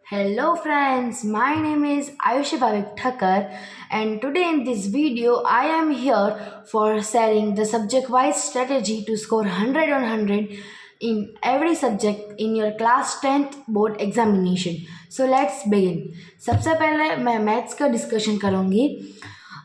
Hello friends, my name is Ayushi Bhavik Thakkar and today in this video I am here for sharing the subject wise strategy to score 100 on 100 in every subject in your class 10th board examination. So let's begin. सबसे पहले मैं maths का discussion करूँगी।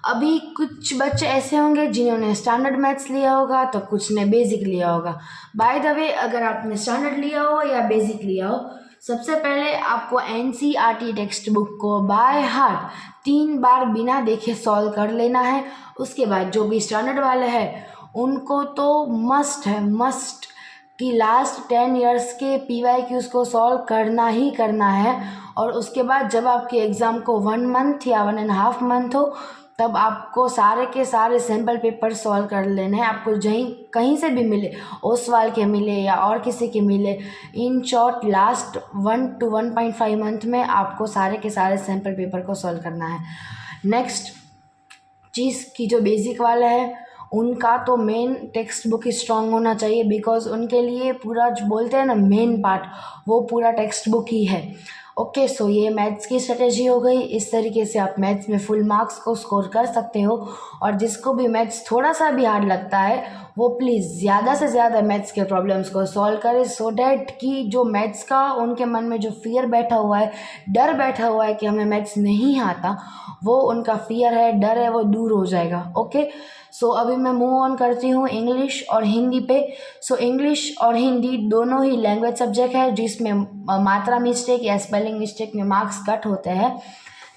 अभी कुछ बच्चे ऐसे होंगे जिन्होंने स्टैंडर्ड मैथ्स लिया होगा तो कुछ ने बेसिक लिया होगा। बाय द वे, अगर आपने स्टैंडर्ड लिया हो या बेसिक लिया हो, सबसे पहले आपको एनसीईआरटी टेक्स्ट बुक को बाय हार्ट 3 बार बिना देखे सॉल्व कर लेना है। उसके बाद जो भी स्टैंडर्ड वाले हैं उनको तो मस्ट कि लास्ट 10 इयर्स के PYQs को सॉल्व करना ही करना है। और उसके बाद जब आपके एग्ज़ाम को 1 मंथ या 1.5 मंथ हो तब आपको सारे के सारे सैम्पल पेपर सॉल्व कर लेने हैं। आपको कहीं से भी मिले, ओसवाल के मिले या और किसी के मिले, in short last 1 to 1.5 month में आपको सारे के सारे सैम्पल पेपर को सॉल्व करना है। नेक्स्ट चीज़ की जो बेसिक वाला है उनका तो मेन टेक्स्ट बुक ही स्ट्रॉन्ग होना चाहिए, बिकॉज उनके लिए पूरा जो बोलते हैं ना मेन पार्ट, वो पूरा टेक्स्ट बुक ही है। ओके, सो ये मैथ्स की स्ट्रेटेजी हो गई। इस तरीके से आप मैथ्स में फुल मार्क्स को स्कोर कर सकते हो। और जिसको भी मैथ्स थोड़ा सा भी हार्ड लगता है वो प्लीज़ ज़्यादा से ज़्यादा मैथ्स के प्रॉब्लम्स को सॉल्व करें, सो डैट कि जो मैथ्स का उनके मन में जो फियर बैठा हुआ है, डर बैठा हुआ है कि हमें मैथ्स नहीं आता, वो उनका फियर है, डर है, वो दूर हो जाएगा। ओके, सो अभी मैं मूव ऑन करती हूँ इंग्लिश और हिंदी पे। सो इंग्लिश और हिंदी दोनों ही लैंग्वेज सब्जेक्ट है जिसमें मात्रा मिस्टेक या स्पेलिंग मिस्टेक में मार्क्स कट होते हैं।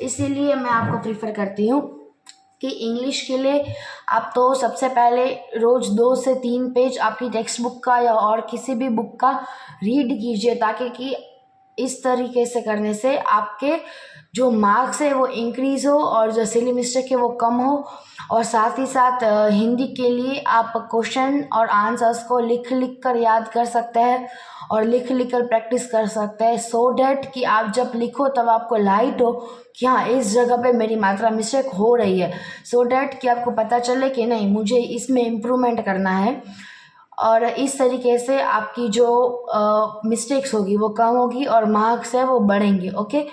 इसीलिए मैं आपको प्रीफर करती हूँ कि इंग्लिश के लिए आप तो सबसे पहले रोज़ 2 से 3 पेज आपकी टेक्स्ट बुक का या और किसी भी बुक का रीड कीजिए, ताकि कि इस तरीके से करने से आपके जो मार्क्स है वो इंक्रीज़ हो और जो सिली मिस्टेक है वो कम हो। और साथ ही साथ हिंदी के लिए आप क्वेश्चन और आंसर्स को लिख कर याद कर सकते हैं और लिख कर प्रैक्टिस कर सकते हैं, सो डैट कि आप जब लिखो तब आपको लाइट हो कि हाँ इस जगह पे मेरी मात्रा मिस्टेक हो रही है, सो डैट कि आपको पता चले कि नहीं मुझे इसमें इम्प्रूवमेंट करना है। और इस तरीके से आपकी जो मिस्टेक्स होगी वो कम होगी और मार्क्स है वो बढ़ेंगे। ओके,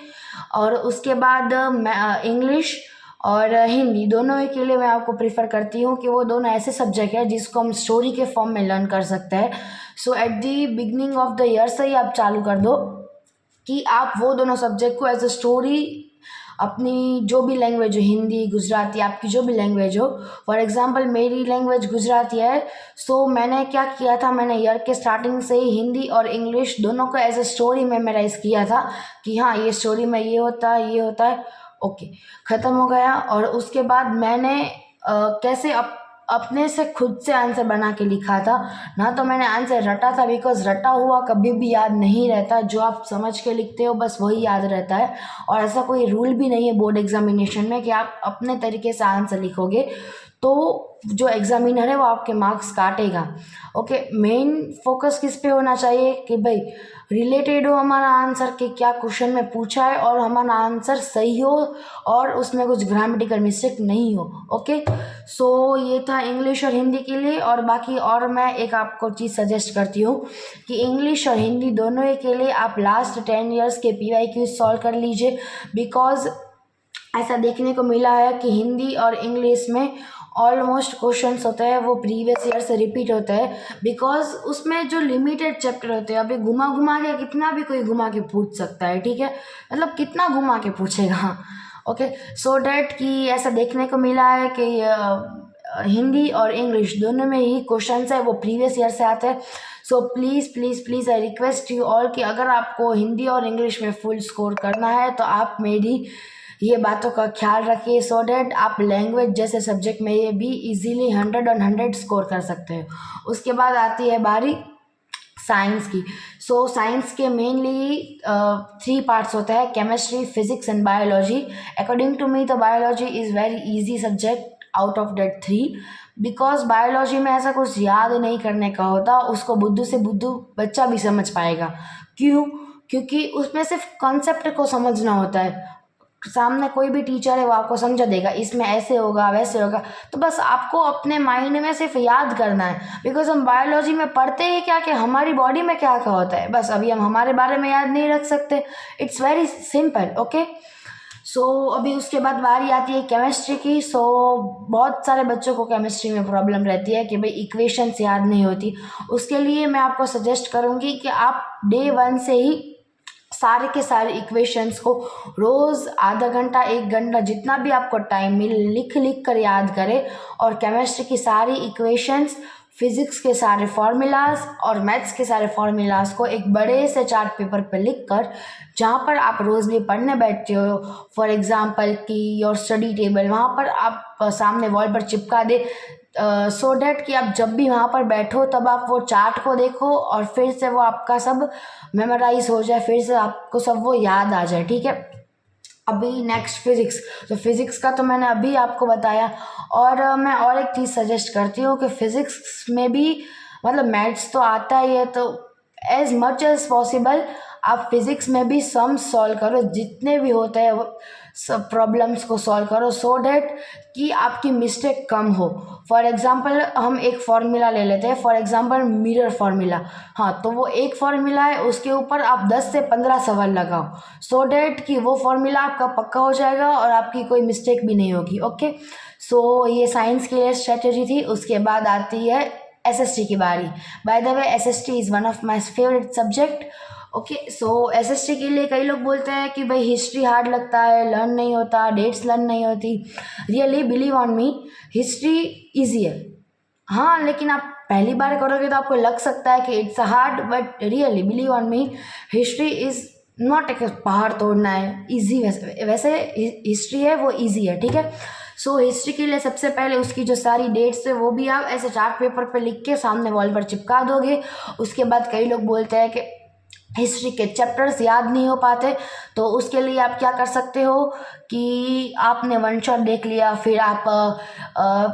और उसके बाद मैं इंग्लिश और हिंदी दोनों ही के लिए मैं आपको प्रीफर करती हूँ कि वो दोनों ऐसे सब्जेक्ट है जिसको हम स्टोरी के फॉर्म में लर्न कर सकते हैं। So at the beginning of the year से ही आप चालू कर दो कि आप वो दोनों सब्जेक्ट को एज अ स्टोरी अपनी जो भी लैंग्वेज हो, हिंदी, गुजराती, आपकी जो भी लैंग्वेज हो। फॉर एग्जांपल मेरी लैंग्वेज गुजराती है, सो मैंने क्या किया था, मैंने ईयर के स्टार्टिंग से ही हिंदी और इंग्लिश दोनों को एज अ स्टोरी मेमोराइज किया था कि हाँ ये स्टोरी में ये होता है, ये होता है। ओके, ख़त्म हो गया। और उसके बाद मैंने कैसे अपने से खुद से आंसर बना के लिखा था, ना तो मैंने आंसर रटा था, बिकॉज रटा हुआ कभी भी याद नहीं रहता, जो आप समझ के लिखते हो बस वही याद रहता है। और ऐसा कोई रूल भी नहीं है बोर्ड एग्जामिनेशन में कि आप अपने तरीके से आंसर लिखोगे तो जो एग्जामिनर है वो आपके मार्क्स काटेगा। ओके, मेन फोकस किस पे होना चाहिए कि भाई रिलेटेड हो हमारा आंसर कि क्या क्वेश्चन में पूछा है और हमारा आंसर सही हो और उसमें कुछ ग्रामेटिकल मिस्टेक नहीं हो। ओके, सो ये था इंग्लिश और हिंदी के लिए। और बाकी और मैं एक आपको चीज़ सजेस्ट करती हूँ कि इंग्लिश और हिंदी दोनों ही के लिए आप लास्ट 10 इयर्स के PYQ सॉल्व कर लीजिए, बिकॉज ऐसा देखने को मिला है कि हिंदी और इंग्लिश में ऑलमोस्ट क्वेश्चंस होते हैं वो प्रीवियस ईयर से रिपीट होते हैं, बिकॉज उसमें जो लिमिटेड चैप्टर होते हैं, अभी घुमा घुमा के कितना भी कोई घुमा के पूछ सकता है, ठीक है, मतलब कितना घुमा के पूछेगा। ओके, सो डैट कि ऐसा देखने को मिला है कि हिंदी और इंग्लिश दोनों में ही क्वेश्चंस है वो प्रीवियस ईयर से आते हैं। So please please please I request you all कि अगर आपको हिंदी और इंग्लिश में फुल स्कोर करना है तो आप मेरी ये बातों का ख्याल रखिए, सो डैट आप लैंग्वेज जैसे सब्जेक्ट में ये भी इजीली 100 on 100 स्कोर कर सकते हो। उसके बाद आती है बारी साइंस की। सो साइंस के मेनली 3 पार्ट्स होते हैं, chemistry, physics and biology. According to me तो biology is very easy subject out of that 3, because biology में ऐसा कुछ याद नहीं करने का होता, उसको बुद्धू से बुद्धू बच्चा भी समझ पाएगा। क्यों? क्योंकि उसमें सिर्फ कॉन्सेप्ट को समझना होता है। सामने कोई भी टीचर है वो आपको समझा देगा, इसमें ऐसे होगा वैसे होगा, तो बस आपको अपने माइंड में सिर्फ याद करना है। बिकॉज हम बायोलॉजी में पढ़ते ही क्या कि हमारी बॉडी में क्या क्या होता है, बस अभी हम हमारे बारे में याद नहीं रख सकते। It's very simple. ओके, सो अभी उसके बाद बारी आती है केमिस्ट्री की। सो बहुत सारे बच्चों को केमिस्ट्री में प्रॉब्लम रहती है कि भाई इक्वेशंस याद नहीं होती। उसके लिए मैं आपको सजेस्ट करूँगी कि आप डे 1 से ही सारे के सारे इक्वेशंस को रोज़ आधा घंटा 1 घंटा जितना भी आपको टाइम मिले लिख लिख कर याद करें। और केमिस्ट्री की सारी इक्वेशंस, फिज़िक्स के सारे फार्मूलाज और मैथ्स के सारे फार्मूलाज को एक बड़े से चार्ट पेपर पर लिख कर, जहाँ पर आप रोज़ भी पढ़ने बैठते हो, फॉर एग्ज़ाम्पल कि योर स्टडी टेबल, वहाँ पर आप सामने वॉल पर चिपका दे, सो डैट कि आप जब भी वहाँ पर बैठो तब आप वो चार्ट को देखो और फिर से वो आपका सब मेमोराइज हो जाए, फिर से आपको सब वो याद आ जाए। ठीक है, अभी नेक्स्ट फिज़िक्स। तो फिज़िक्स का तो मैंने अभी आपको बताया। और मैं और एक चीज़ सजेस्ट करती हूँ कि फ़िज़िक्स में भी मतलब मैथ्स तो आता ही है, तो एज मच एज पॉसिबल आप फिज़िक्स में भी सम सॉल्व करो, जितने भी होते हैं वो सब प्रॉब्लम्स को सॉल्व करो, सो डैट कि आपकी मिस्टेक कम हो। फॉर एग्ज़ाम्पल हम एक फार्मूला ले लेते हैं, फॉर एग्ज़ाम्पल मिरर फार्मूला। हाँ, तो वो एक फार्मूला है, उसके ऊपर आप 10 से 15 सवाल लगाओ, सो डैट कि वो फार्मूला आपका पक्का हो जाएगा और आपकी कोई मिस्टेक भी नहीं होगी। ओके, सो ये साइंस की लिए स्ट्रेटेजी थी। उसके बाद आती है एसएसटी की बारी। By the way, SST is one of my favourite subject. Okay, so SST के लिए कई लोग बोलते हैं कि भाई हिस्ट्री हार्ड लगता है, लर्न नहीं होता, डेट्स लर्न नहीं होती। Really believe on me, history easy है। हाँ, लेकिन आप पहली बार करोगे तो आपको लग सकता है कि it's hard, but really believe on me, history is not एक पहाड़ तोड़ना है, ईजी। वैसे हिस्ट्री है वो ईजी है। ठीक है, सो हिस्ट्री के लिए सबसे पहले उसकी जो सारी डेट्स है वो भी आप ऐसे चार्ट पेपर पे लिख के सामने वॉल पर चिपका दोगे। उसके बाद कई लोग बोलते हैं कि हिस्ट्री के चैप्टर्स याद नहीं हो पाते, तो उसके लिए आप क्या कर सकते हो कि आपने वन शॉट देख लिया, फिर आप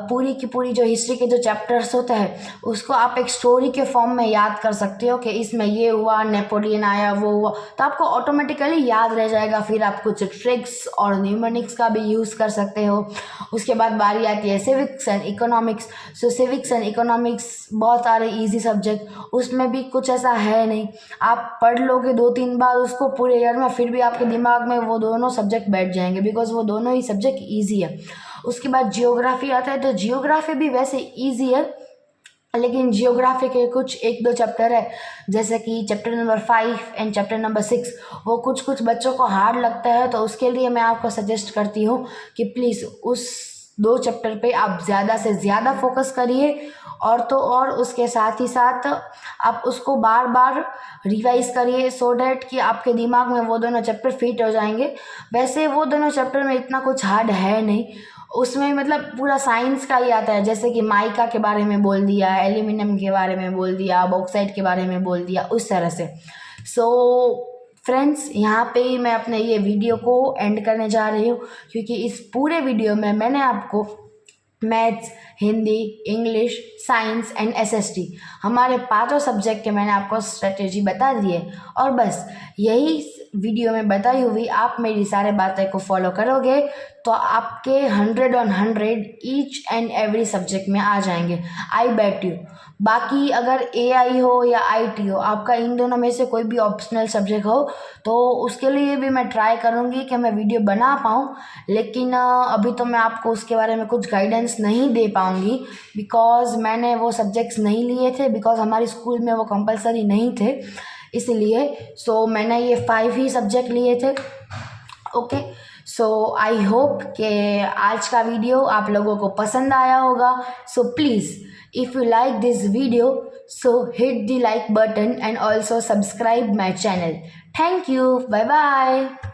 पूरी की पूरी जो हिस्ट्री के जो चैप्टर्स होते हैं उसको आप एक स्टोरी के फॉर्म में याद कर सकते हो कि इसमें ये हुआ, नेपोलियन आया, वो हुआ, तो आपको ऑटोमेटिकली याद रह जाएगा। फिर आप कुछ ट्रिक्स और न्यूमेरिक्स का भी यूज़ कर सकते हो। उसके बाद बारी आती है civics and economics. So civics and economics बहुत सारे ईजी सब्जेक्ट, उसमें भी कुछ ऐसा है नहीं, आप पढ़ लोगे 2-3 बार उसको पूरे ईयर में, फिर भी आपके दिमाग में वो दोनों सब्जेक्ट बैठ जाएंगे, बिकॉज वो दोनों ही सब्जेक्ट ईजी है। उसके बाद जियोग्राफी आता है, तो जियोग्राफी भी वैसे ईजी है, लेकिन जियोग्राफी के कुछ 1-2 चैप्टर है, जैसे कि chapter number 5 and chapter number 6, वो कुछ कुछ बच्चों को हार्ड लगता है। तो उसके लिए मैं आपको सजेस्ट करती हूँ कि प्लीज़ उस 2 चैप्टर पे आप ज़्यादा से ज़्यादा फोकस करिए, और तो और उसके साथ ही साथ आप उसको बार बार रिवाइज करिए, सो डैट कि आपके दिमाग में वो दोनों चैप्टर फिट हो जाएंगे। वैसे वो दोनों चैप्टर में इतना कुछ हार्ड है नहीं, उसमें मतलब पूरा साइंस का ही आता है, जैसे कि माइका के बारे में बोल दिया, एल्यूमिनियम के बारे में बोल दिया, बॉक्साइट के बारे में बोल दिया, उस तरह से। सो फ्रेंड्स, यहाँ पे ही मैं अपने ये वीडियो को एंड करने जा रही हूँ, क्योंकि इस पूरे वीडियो में मैंने आपको maths, Hindi, English, science and SST, हमारे 5 सब्जेक्ट के मैंने आपको स्ट्रेटेजी बता दी है। और बस यही वीडियो में बताई हुई आप मेरी सारे बातें को फॉलो करोगे तो आपके 100 on 100 each and every subject में आ जाएंगे, आई बेट यू। बाकी अगर एआई हो या आईटी हो, आपका इन दोनों में से कोई भी ऑप्शनल सब्जेक्ट हो, तो उसके लिए भी मैं ट्राई करूँगी कि मैं वीडियो बना पाऊँ, लेकिन अभी तो मैं आपको उसके बारे में कुछ गाइडेंस नहीं दे पाऊँगी, बिकॉज मैंने वो सब्जेक्ट्स नहीं लिए थे, बिकॉज हमारी स्कूल में वो कंपलसरी नहीं थे, इसलिए। सो मैंने ये 5 ही सब्जेक्ट लिए थे। ओके, सो आई होप कि आज का वीडियो आप लोगों को पसंद आया होगा। So please, if you like this video, so hit the like button and also subscribe my channel. Thank you. Bye bye.